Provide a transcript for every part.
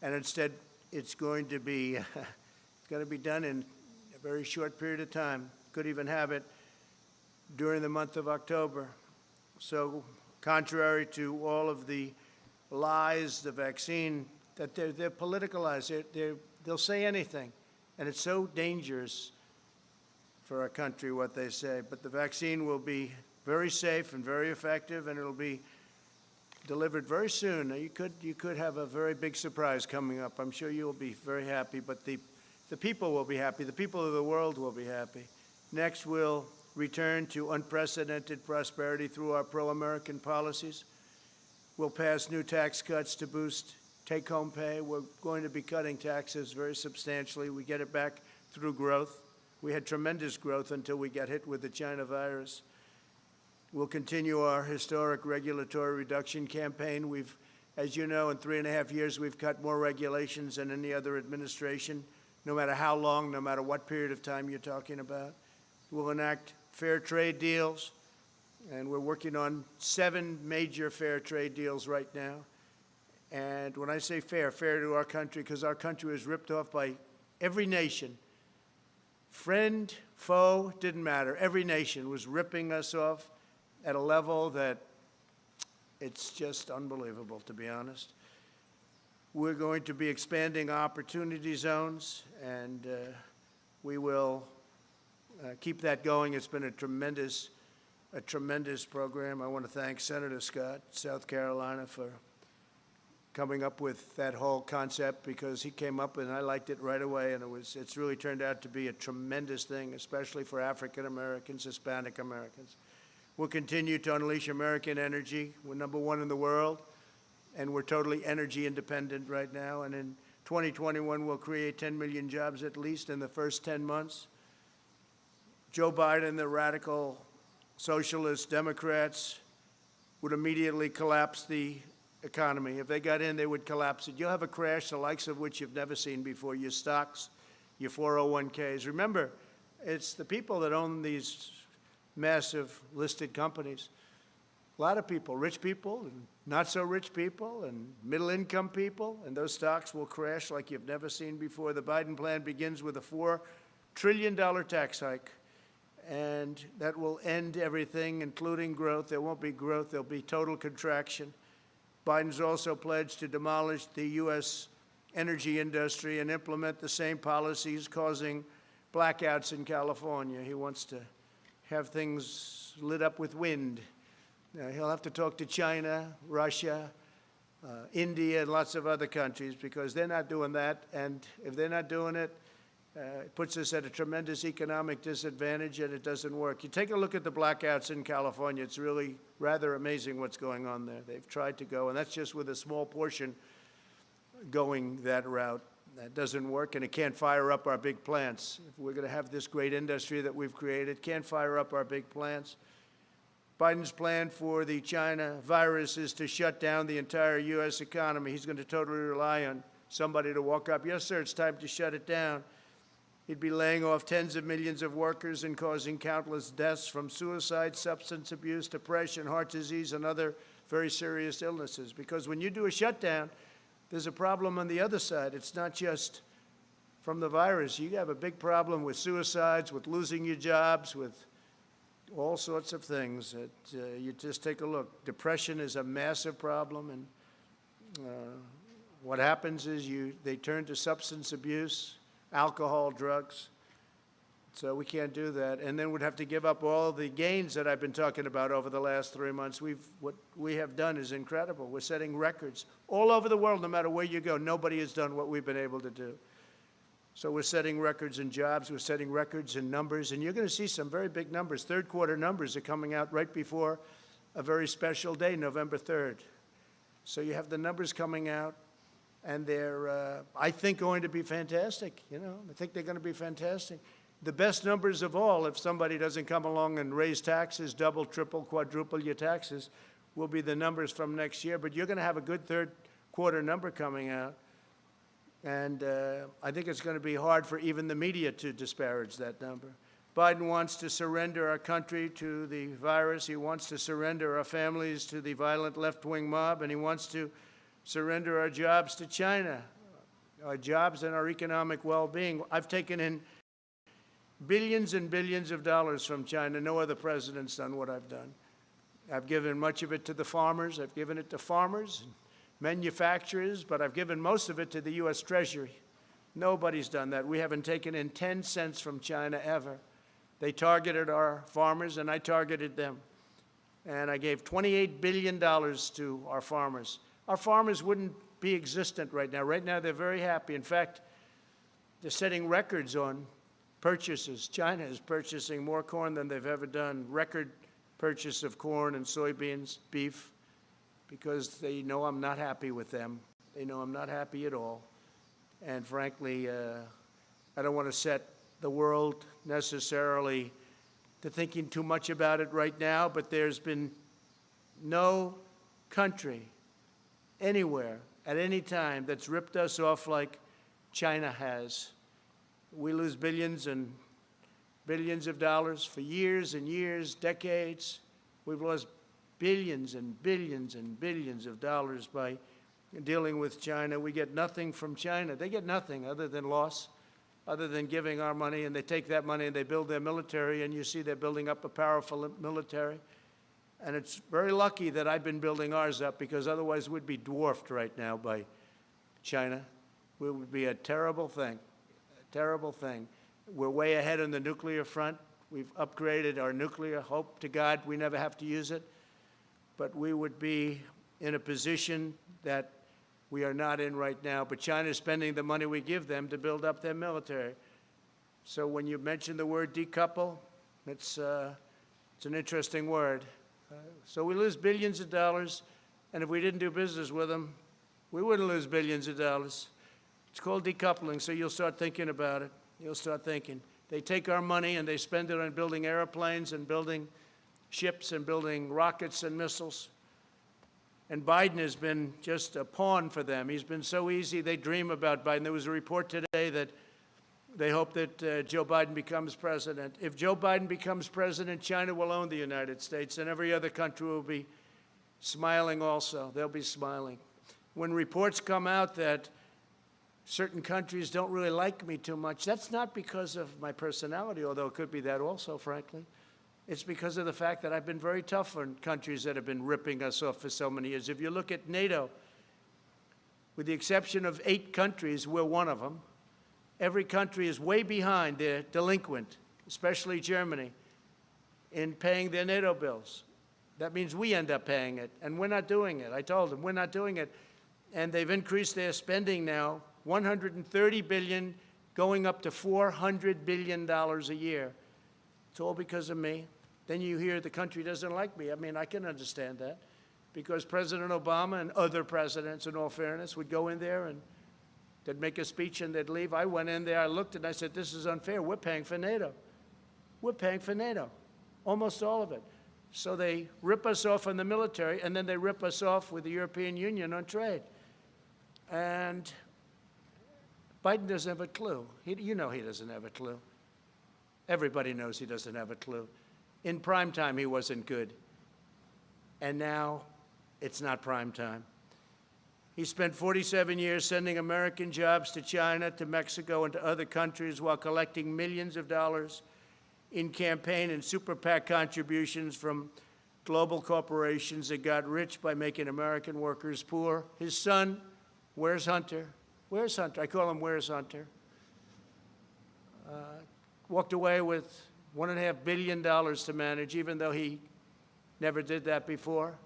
and instead it's going to be it's going to be done in a very short period of time. Could even have it during the month of October. So contrary to all of the lies, the vaccine, that they're politicalized. They'll say anything, and it's so dangerous for our country what they say. But the vaccine will be very safe and very effective, and it'll be delivered very soon. You could have a very big surprise coming up. I'm sure you'll be very happy, but the people will be happy. The people of the world will be happy. Next, we'll return to unprecedented prosperity through our pro-American policies. We'll pass new tax cuts to boost take-home pay. We're going to be cutting taxes very substantially. We get it back through growth. We had tremendous growth until we got hit with the China virus. We'll continue our historic regulatory reduction campaign. We've, as you know, in 3.5 years, we've cut more regulations than any other administration, no matter how long, no matter what period of time you're talking about. We'll enact fair trade deals, and we're working on 7 major fair trade deals right now. And when I say fair, fair to our country, because our country was ripped off by every nation. Friend, foe, didn't matter. Every nation was ripping us off at a level that it's just unbelievable, to be honest. We're going to be expanding opportunity zones, and we will keep that going. It's been a tremendous program. I want to thank Senator Scott, South Carolina, for coming up with that whole concept, because he came up and I liked it right away, and it's really turned out to be a tremendous thing, especially for African Americans, Hispanic Americans. We'll continue to unleash American energy. We're #1 in the world, and we're totally energy independent right now. And in 2021, we'll create 10 million jobs at least in the first 10 months. Joe Biden, the radical socialist Democrats, would immediately collapse the economy. If they got in, they would collapse it. You'll have a crash the likes of which you've never seen before. Your stocks, your 401ks. Remember, it's the people that own these massive listed companies. A lot of people, rich people and not so rich people and middle income people, and those stocks will crash like you've never seen before. The Biden plan begins with a $4 trillion tax hike, and that will end everything, including growth. There won't be growth. There'll be total contraction. Biden's also pledged to demolish the U.S. energy industry and implement the same policies causing blackouts in California. He wants to have things lit up with wind. He'll have to talk to China, Russia, India, and lots of other countries, because they're not doing that. And if they're not doing it, it puts us at a tremendous economic disadvantage, and it doesn't work. You take a look at the blackouts in California. It's really rather amazing what's going on there. They've tried to go, and that's just with a small portion going that route. That doesn't work, and it can't fire up our big plants. If we're going to have this great industry that we've created, it can't fire up our big plants. Biden's plan for the China virus is to shut down the entire U.S. economy. He's going to totally rely on somebody to walk up. Yes, sir, it's time to shut it down. He'd be laying off tens of millions of workers and causing countless deaths from suicide, substance abuse, depression, heart disease, and other very serious illnesses. Because when you do a shutdown, there's a problem on the other side. It's not just from the virus. You have a big problem with suicides, with losing your jobs, with all sorts of things. You just take a look. Depression is a massive problem, and what happens is they turn to substance abuse, alcohol, drugs. So we can't do that. And then we'd have to give up all the gains that I've been talking about over the last 3 months. What we have done is incredible. We're setting records all over the world. No matter where you go, nobody has done what we've been able to do. So we're setting records in jobs. We're setting records in numbers. And you're going to see some very big numbers. Third quarter numbers are coming out right before a very special day, November 3rd. So you have the numbers coming out. And they're, I think, going to be fantastic. I think they're going to be fantastic. The best numbers of all, if somebody doesn't come along and raise taxes, double, triple, quadruple your taxes, will be the numbers from next year. But you're going to have a good third quarter number coming out. And I think it's going to be hard for even the media to disparage that number. Biden wants to surrender our country to the virus. He wants to surrender our families to the violent left-wing mob. And he wants to surrender our jobs to China. our jobs and our economic well-being. I've taken in billions and billions of dollars from China. No other president's done what I've done. I've given much of it to the farmers. I've given it to farmers and manufacturers, but I've given most of it to the U.S. Treasury. Nobody's done that. We haven't taken in 10 cents from China ever. They targeted our farmers, and I targeted them. And I gave $28 billion to our farmers. Our farmers wouldn't be existent right now. Right now, they're very happy. In fact, they're setting records on purchases. China is purchasing more corn than they've ever done. Record purchase of corn and soybeans, beef, because they know I'm not happy with them. They know I'm not happy at all. And frankly, I don't want to set the world necessarily to thinking too much about it right now, but there's been no country anywhere at any time that's ripped us off like China has. We lose billions and billions of dollars for years and years, decades. We've lost billions and billions and billions of dollars by dealing with China. We get nothing from China. They get nothing other than loss, other than giving our money, and they take that money and they build their military, and you see they're building up a powerful military. And it's very lucky that I've been building ours up, because otherwise we'd be dwarfed right now by China. It would be a terrible thing, a terrible thing. We're way ahead on the nuclear front. We've upgraded our nuclear. Hope to God we never have to use it. But we would be in a position that we are not in right now. But China is spending the money we give them to build up their military. So when you mention the word decouple, it's an interesting word. So we lose billions of dollars, and if we didn't do business with them, we wouldn't lose billions of dollars. It's called decoupling, so you'll start thinking about it. You'll start thinking. They take our money and they spend it on building airplanes and building ships and building rockets and missiles. And Biden has been just a pawn for them. He's been so easy. They dream about Biden. There was a report today that they hope that Joe Biden becomes president. If Joe Biden becomes president, China will own the United States, and every other country will be smiling also. They'll be smiling. When reports come out that certain countries don't really like me too much, that's not because of my personality, although it could be that also, frankly. It's because of the fact that I've been very tough on countries that have been ripping us off for so many years. If you look at NATO, with the exception of 8 countries, we're one of them. Every country is way behind. They're delinquent, especially Germany, in paying their NATO bills. That means we end up paying it, and we're not doing it. I told them, we're not doing it. And they've increased their spending now, $130 billion, going up to $400 billion a year. It's all because of me. Then you hear the country doesn't like me. I mean, I can understand that, because President Obama and other presidents, in all fairness, would go in there and they'd make a speech and they'd leave. I went in there, I looked, and I said, this is unfair. We're paying for NATO. We're paying for NATO, almost all of it. So they rip us off on the military, and then they rip us off with the European Union on trade. And Biden doesn't have a clue. You know he doesn't have a clue. Everybody knows he doesn't have a clue. In prime time, he wasn't good. And now it's not prime time. He spent 47 years sending American jobs to China, to Mexico, and to other countries while collecting millions of dollars in campaign and super PAC contributions from global corporations that got rich by making American workers poor. His son, where's Hunter? Where's Hunter? I call him Where's Hunter. Walked away with $1.5 billion to manage, even though he never did that before.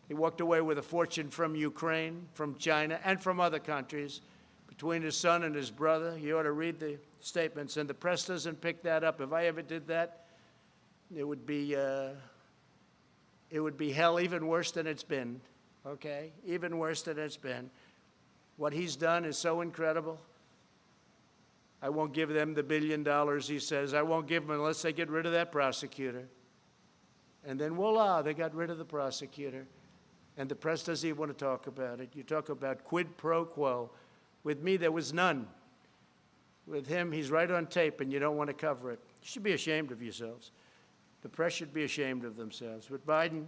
He walked away with a fortune from Ukraine, from China, and from other countries. Between his son and his brother, you ought to read the statements, and the press doesn't pick that up. If I ever did that, it would be hell, even worse than it's been, okay? Even worse than it's been. What he's done is so incredible. I won't give them the $1 billion, he says. I won't give them unless they get rid of that prosecutor. And then voila, they got rid of the prosecutor. And the press doesn't even want to talk about it. You talk about quid pro quo. With me, there was none. With him, he's right on tape, and you don't want to cover it. You should be ashamed of yourselves. The press should be ashamed of themselves. With Biden,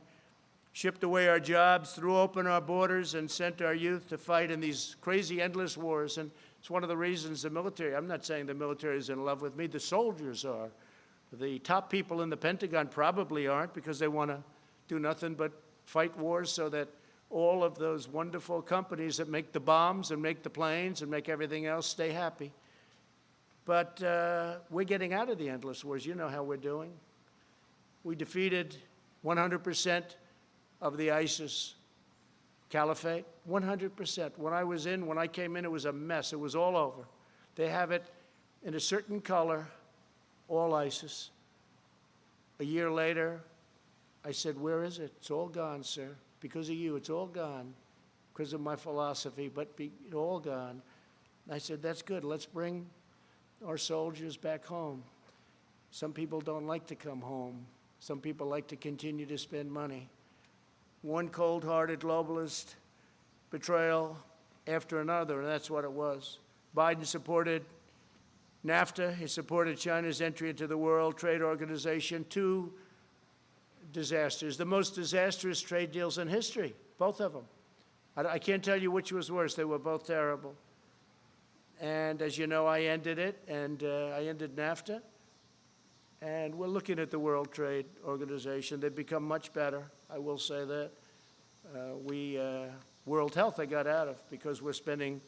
shipped away our jobs, threw open our borders, and sent our youth to fight in these crazy, endless wars. And it's one of the reasons the military, I'm not saying the military is in love with me, the soldiers are. The top people in the Pentagon probably aren't, because they want to do nothing but fight wars so that all of those wonderful companies that make the bombs and make the planes and make everything else stay happy. But we're getting out of the endless wars. You know how we're doing. We defeated 100% of the ISIS caliphate, 100%. When I came in, it was a mess. It was all over. They have it in a certain color, all ISIS. A year later, I said, where is it? It's all gone, sir. Because of you, it's all gone. Because of my philosophy, but all gone. I said, that's good. Let's bring our soldiers back home. Some people don't like to come home. Some people like to continue to spend money. One cold-hearted globalist betrayal after another, and that's what it was. Biden supported NAFTA. He supported China's entry into the World Trade Organization. Two disasters, the most disastrous trade deals in history, both of them. I can't tell you which was worse. They were both terrible. And as you know, I ended it, and I ended NAFTA. And we're looking at the World Trade Organization. They've become much better, I will say that. World Health I got out of because we're spending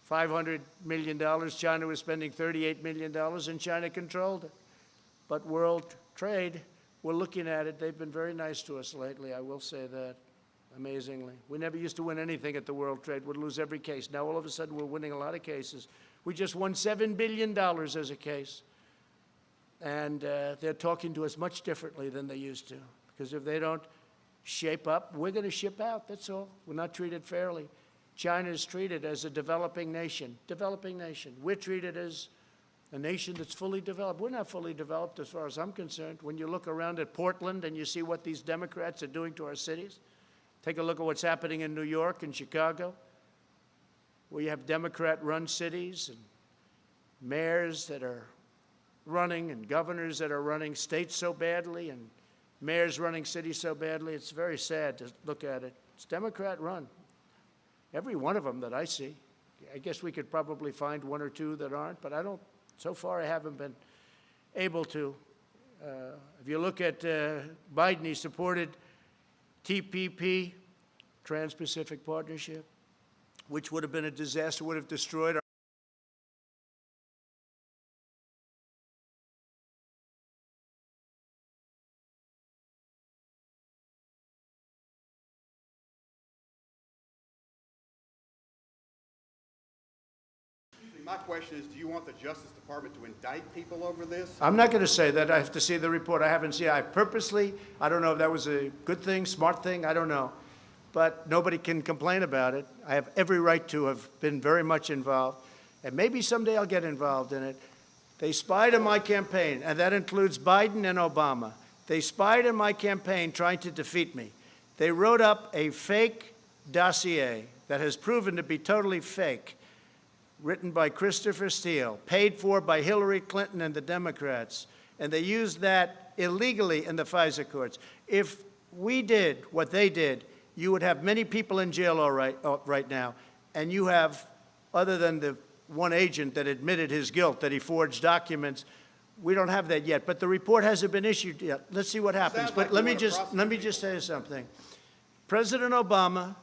$500 million. China was spending $38 million, and China controlled it. But World Trade, we're looking at it. They've been very nice to us lately, I will say that, amazingly. We never used to win anything at the World Trade. We'd lose every case. Now, all of a sudden, we're winning a lot of cases. We just won $7 billion as a case. And they're talking to us much differently than they used to. Because if they don't shape up, we're going to ship out, that's all. We're not treated fairly. China is treated as a developing nation. Developing nation. We're treated as a nation that's fully developed. We're not fully developed as far as I'm concerned. When you look around at Portland and you see what these Democrats are doing to our cities, take a look at what's happening in New York and Chicago, where you have Democrat-run cities and mayors that are running and governors that are running states so badly and mayors running cities so badly. It's very sad to look at it. It's Democrat-run. Every one of them that I see. I guess we could probably find one or two that aren't, but so far I haven't been able to. If you look at Biden, he supported TPP, Trans-Pacific Partnership, which would have been a disaster, would have destroyed our My question is, do you want the Justice Department to indict people over this? I'm not going to say that. I have to see the report. I haven't seen it. I don't know if that was a good thing, smart thing, I don't know. But nobody can complain about it. I have every right to have been very much involved. And maybe someday I'll get involved in it. They spied on my campaign, and that includes Biden and Obama. They spied on my campaign trying to defeat me. They wrote up a fake dossier that has proven to be totally fake, written by Christopher Steele, paid for by Hillary Clinton and the Democrats, and they used that illegally in the FISA courts. If we did what they did, you would have many people in jail right now, and you have, other than the one agent that admitted his guilt, that he forged documents, we don't have that yet. But the report hasn't been issued yet. Let's see what happens. But let me just say something. President Obama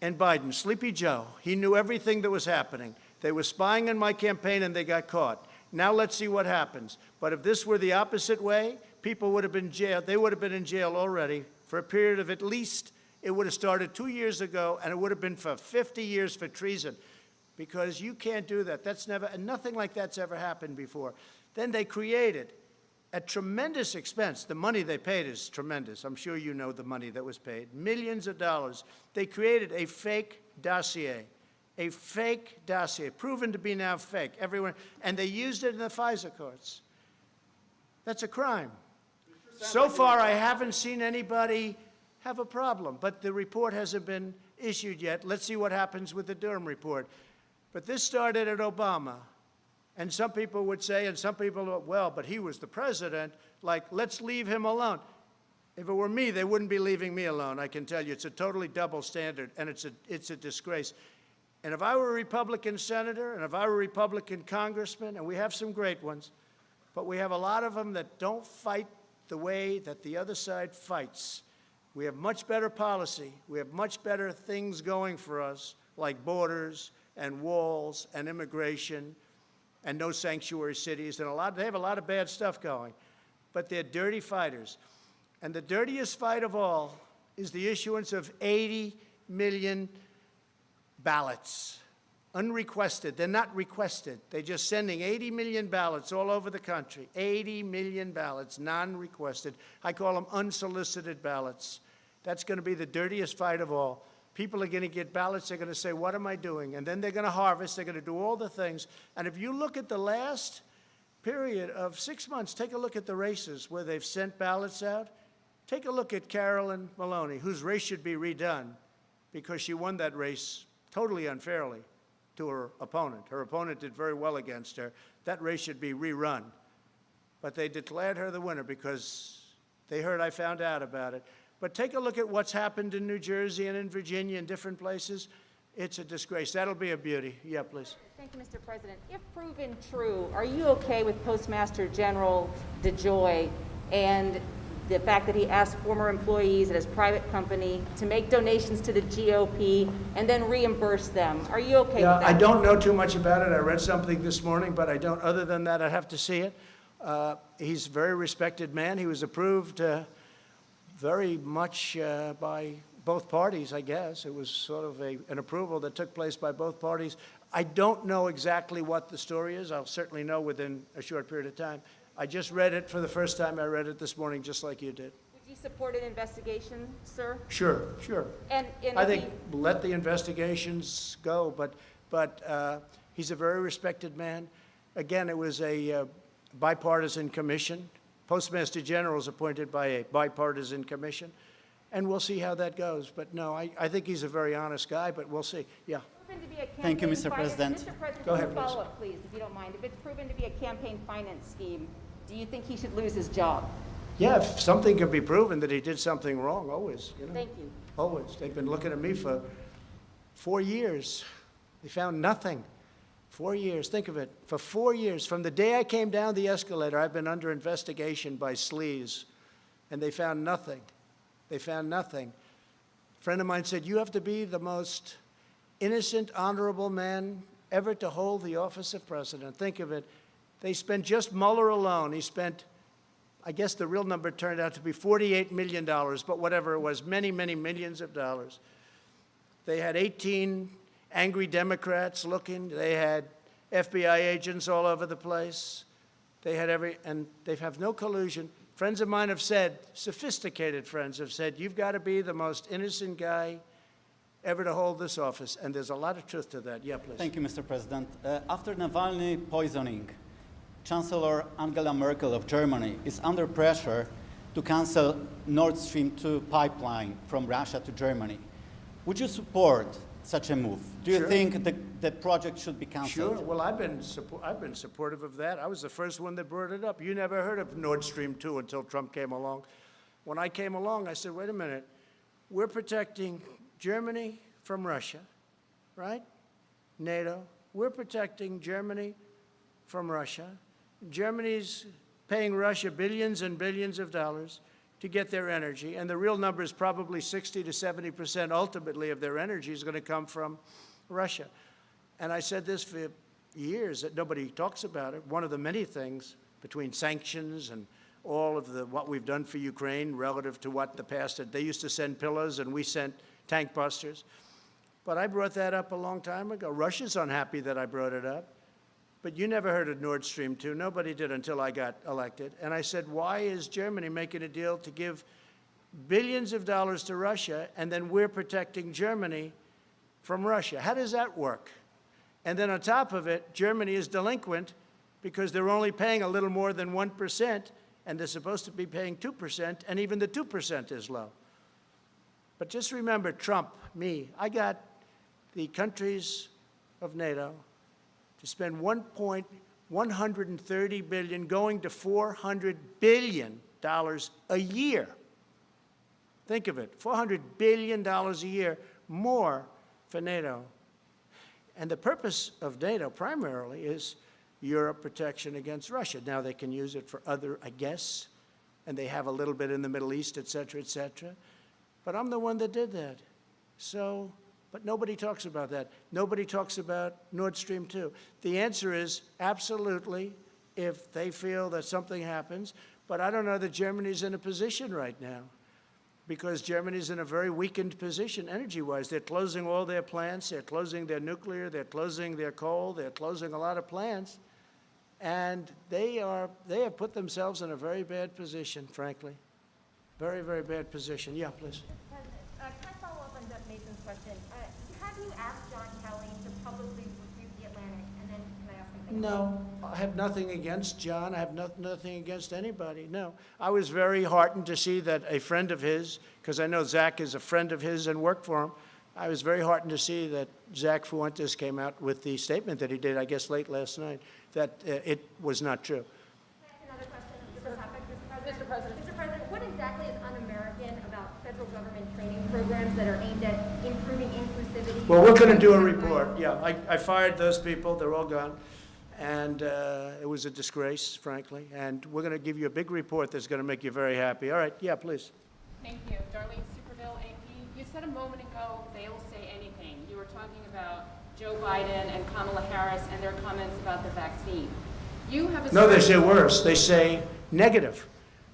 and Biden, Sleepy Joe, he knew everything that was happening. They were spying on my campaign and they got caught. Now let's see what happens. But if this were the opposite way, people would have been jailed. They would have been in jail already for a period of at least, it would have started 2 years ago, and it would have been for 50 years for treason. Because you can't do that. That's never, and nothing like that's ever happened before. Then they created, at tremendous expense, the money they paid is tremendous. I'm sure you know the money that was paid, millions of dollars. They created a fake dossier. A fake dossier, proven to be now fake, everyone, and they used it in the FISA courts. That's a crime. So far, I haven't seen anybody have a problem, but the report hasn't been issued yet. Let's see what happens with the Durham report. But this started at Obama, and some people would say, and some people, well, but he was the president, like, let's leave him alone. If it were me, they wouldn't be leaving me alone, I can tell you. It's a totally double standard, and it's a disgrace. And if I were a Republican senator, and if I were a Republican congressman, and we have some great ones, but we have a lot of them that don't fight the way that the other side fights. We have much better policy. We have much better things going for us, like borders and walls and immigration and no sanctuary cities, and they have a lot of bad stuff going. But they're dirty fighters. And the dirtiest fight of all is the issuance of 80 million ballots, unrequested. They're not requested. They're just sending 80 million ballots all over the country. 80 million ballots, non-requested. I call them unsolicited ballots. That's going to be the dirtiest fight of all. People are going to get ballots. They're going to say, what am I doing? And then they're going to harvest. They're going to do all the things. And if you look at the last period of 6 months, take a look at the races where they've sent ballots out. Take a look at Carolyn Maloney, whose race should be redone because she won that race totally unfairly to her opponent. Her opponent did very well against her. That race should be rerun. But they declared her the winner because they heard I found out about it. But take a look at what's happened in New Jersey and in Virginia and different places. It's a disgrace. That'll be a beauty. Yeah, please. Thank you, Mr. President. If proven true, are you okay with Postmaster General DeJoy and the fact that he asked former employees at his private company to make donations to the GOP and then reimburse them? Are you okay with that? I don't know too much about it. I read something this morning, but I don't. Other than that, I'd have to see it. He's a very respected man. He was approved very much by both parties, I guess. It was sort of an approval that took place by both parties. I don't know exactly what the story is. I'll certainly know within a short period of time. I just read it for the first time. I read it this morning, just like you did. Would you support an investigation, sir? Sure. And I think let the investigations go, but he's a very respected man. Again, it was a bipartisan commission. Postmaster General is appointed by a bipartisan commission, and we'll see how that goes. But no, I think he's a very honest guy, but we'll see. Yeah. Thank you, Mr. President. Mr. President, Go ahead, can you follow up, please, if you don't mind? If it's proven to be a campaign finance scheme, do you think he should lose his job? Yeah, if something can be proven that he did something wrong, always, you know. Thank you. Always. They've been looking at me for 4 years. They found nothing. 4 years. Think of it. For 4 years, from the day I came down the escalator, I've been under investigation by sleaze, and they found nothing. They found nothing. A friend of mine said, you have to be the most innocent, honorable man ever to hold the office of president. Think of it. They spent just Mueller alone. He spent, I guess the real number turned out to be $48 million, but whatever it was, many, many millions of dollars. They had 18 angry Democrats looking. They had FBI agents all over the place. They had and they have no collusion. Friends of mine have said, sophisticated friends have said, you've got to be the most innocent guy ever to hold this office, and there's a lot of truth to that. Yeah, please. Thank you, Mr. President. After Navalny poisoning, Chancellor Angela Merkel of Germany is under pressure to cancel Nord Stream 2 pipeline from Russia to Germany. Would you support such a move? Do you Sure. think the project should be canceled? Sure. Well, I've been supportive of that. I was the first one that brought it up. You never heard of Nord Stream 2 until Trump came along. When I came along, I said, wait a minute. We're protecting Germany from Russia, right? NATO. We're protecting Germany from Russia. Germany's paying Russia billions and billions of dollars to get their energy, and the real number is probably 60 to 70% ultimately of their energy is going to come from Russia. And I said this for years, that nobody talks about it. One of the many things between sanctions and all of what we've done for Ukraine relative to what the past had. They used to send pillars and we sent tank busters. But I brought that up a long time ago. Russia's unhappy that I brought it up. But you never heard of Nord Stream 2. Nobody did until I got elected. And I said, why is Germany making a deal to give billions of dollars to Russia, and then we're protecting Germany from Russia? How does that work? And then on top of it, Germany is delinquent because they're only paying a little more than 1%, and they're supposed to be paying 2%, and even the 2% is low. But just remember, Trump, me, I got the countries of NATO to spend $130 billion, going to $400 billion a year Think of it, $400 billion a year more for NATO. And the purpose of NATO primarily is Europe protection against Russia. Now they can use it for other, I guess, and they have a little bit in the Middle East, et cetera, et cetera. But I'm the one that did that. So, but nobody talks about that. Nobody talks about Nord Stream 2. The answer is absolutely, if they feel that something happens. But I don't know that Germany's in a position right now, because Germany's in a very weakened position energy-wise. They're closing all their plants. They're closing their nuclear. They're closing their coal. They're closing a lot of plants. And they have put themselves in a very bad position, frankly. Very, very bad position. Yeah, please. Can I follow up on Doug Mason's question? Have you asked John Kelly to publicly refute the Atlantic? And then can I ask something? No, I have nothing against John. I have nothing against anybody, no. I was very heartened to see that a friend of his, because I know Zach is a friend of his and worked for him, I was very heartened to see that Zach Fuentes came out with the statement that he did, I guess, late last night, that it was not true. Another question on this topic, Mr. President. Mr. President, what exactly is un-American about federal government training programs that are aimed at improving inclusivity? Well, we're going to do a report. Yeah, I fired those people. They're all gone. And it was a disgrace, frankly. And we're going to give you a big report that's going to make you very happy. All right. Yeah, please. Thank you. Darlene Superville, AP. You said a moment ago, they'll say anything. You were talking about Joe Biden and Kamala Harris and their comments about the vaccine. You have a... No, they say worse. They say negative.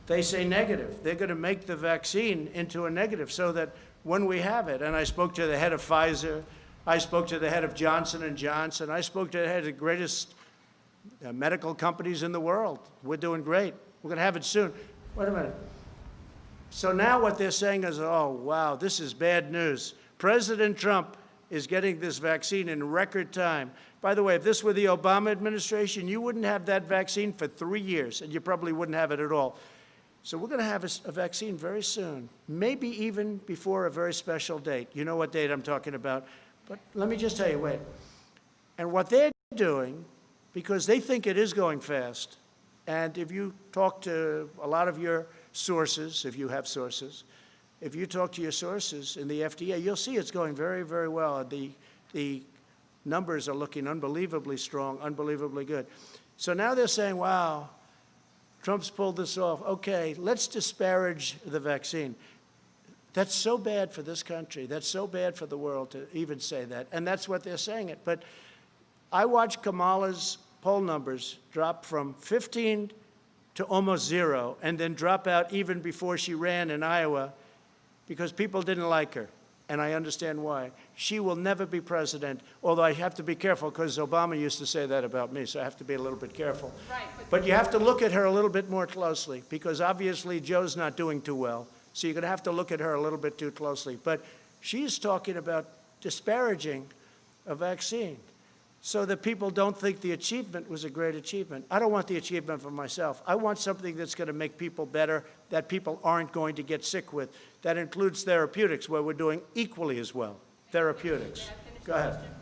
They say negative. They're going to make the vaccine into a negative so that when we have it, and I spoke to the head of Pfizer, I spoke to the head of Johnson & Johnson, I spoke to the head of the greatest medical companies in the world. We're doing great. We're going to have it soon. Wait a minute. So now what they're saying is, oh, wow, this is bad news. President Trump is getting this vaccine in record time. By the way, if this were the Obama administration, you wouldn't have that vaccine for 3 years, and you probably wouldn't have it at all. So we're going to have a vaccine very soon, maybe even before a very special date. You know what date I'm talking about. But let me just tell you, wait. And what they're doing, because they think it is going fast, and if you talk to a lot of your sources, if you have sources, if you talk to your sources in the FDA, you'll see it's going very, very well. The numbers are looking unbelievably strong, unbelievably good. So now they're saying, wow, Trump's pulled this off. Okay, let's disparage the vaccine. That's so bad for this country. That's so bad for the world to even say that. And that's what they're saying it. But I watched Kamala's poll numbers drop from 15 to almost 0, and then drop out even before she ran in Iowa because people didn't like her. And I understand why. She will never be president, although I have to be careful because Obama used to say that about me, so I have to be a little bit careful. Right, but you have to look at her a little bit more closely because obviously Joe's not doing too well. So you're going to have to look at her a little bit too closely. But she's talking about disparaging a vaccine so that people don't think the achievement was a great achievement. I don't want the achievement for myself. I want something that's going to make people better, that people aren't going to get sick with. That includes therapeutics, where we're doing equally as well. Therapeutics. May I finish Go the ahead. question?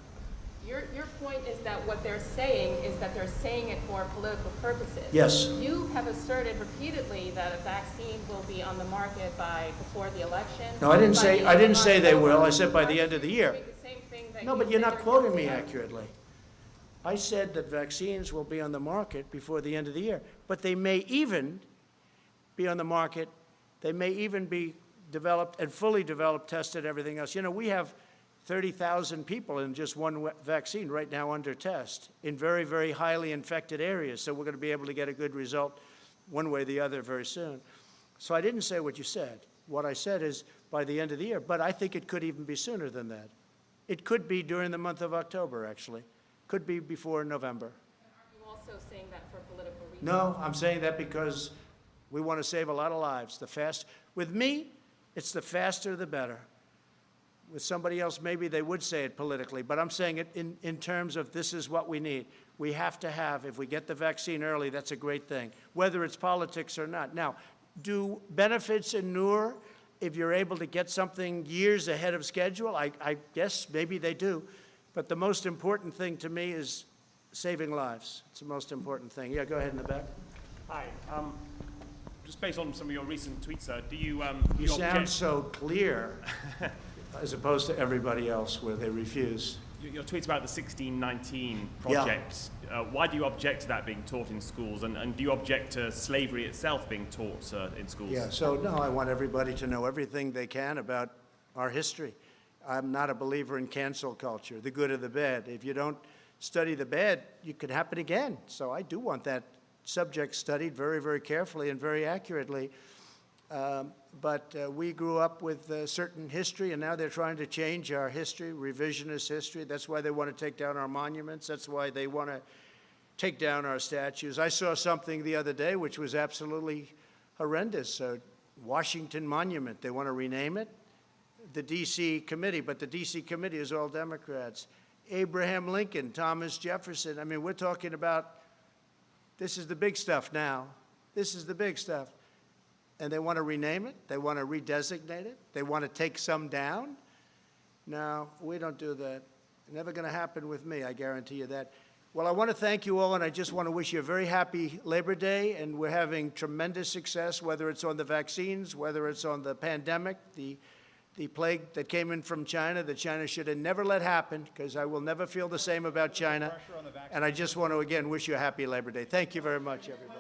Your point is that what they're saying is that they're saying it for political purposes. Yes. You have asserted repeatedly that a vaccine will be on the market before the election. No, I didn't By say the I end didn't of say they October. will. I said by the end of the year. Doing the same thing that No, you but you're say not they're quoting guilty me of. accurately. I said that vaccines will be on the market before the end of the year, but they may even be on the market. They may even be developed and fully developed, tested, everything else. You know, we have 30,000 people in just one vaccine right now under test in very, very highly infected areas. So we're going to be able to get a good result one way or the other very soon. So I didn't say what you said. What I said is by the end of the year, but I think it could even be sooner than that. It could be during the month of October, actually. Could be before November. Are you also saying that for political reasons? No, I'm saying that because we want to save a lot of lives. With me, it's the faster the better. With somebody else, maybe they would say it politically, but I'm saying it in terms of this is what we need. We have to have, if we get the vaccine early, that's a great thing, whether it's politics or not. Now, do benefits inure if you're able to get something years ahead of schedule? I guess maybe they do. But the most important thing to me is saving lives. It's the most important thing. Yeah, go ahead in the back. Hi. just based on some of your recent tweets, sir, do you You sound so clear as opposed to everybody else where they refuse. your tweets about the 1619 Yeah. project? Why do you object to that being taught in schools, and do you object to slavery itself being taught in schools? Yeah, so no, I want everybody to know everything they can about our history. I'm not a believer in cancel culture, the good or the bad. If you don't study the bad, it could happen again. So I do want that subject studied very, very carefully and very accurately. But we grew up with a certain history, and now they're trying to change our history, revisionist history. That's why they want to take down our monuments. That's why they want to take down our statues. I saw something the other day which was absolutely horrendous. Washington Monument, they want to rename it. The D.C. committee, but the D.C. committee is all Democrats. Abraham Lincoln, Thomas Jefferson. I mean, we're talking about, this is the big stuff now. This is the big stuff. And they want to rename it. They want to redesignate it. They want to take some down. No, we don't do that. Never going to happen with me, I guarantee you that. Well, I want to thank you all, and I just want to wish you a very happy Labor Day, and we're having tremendous success, whether it's on the vaccines, whether it's on the pandemic, the plague that came in from China that China should have never let happen, because I will never feel the same about China. And I just want to, again, wish you a happy Labor Day. Thank you very much, everybody.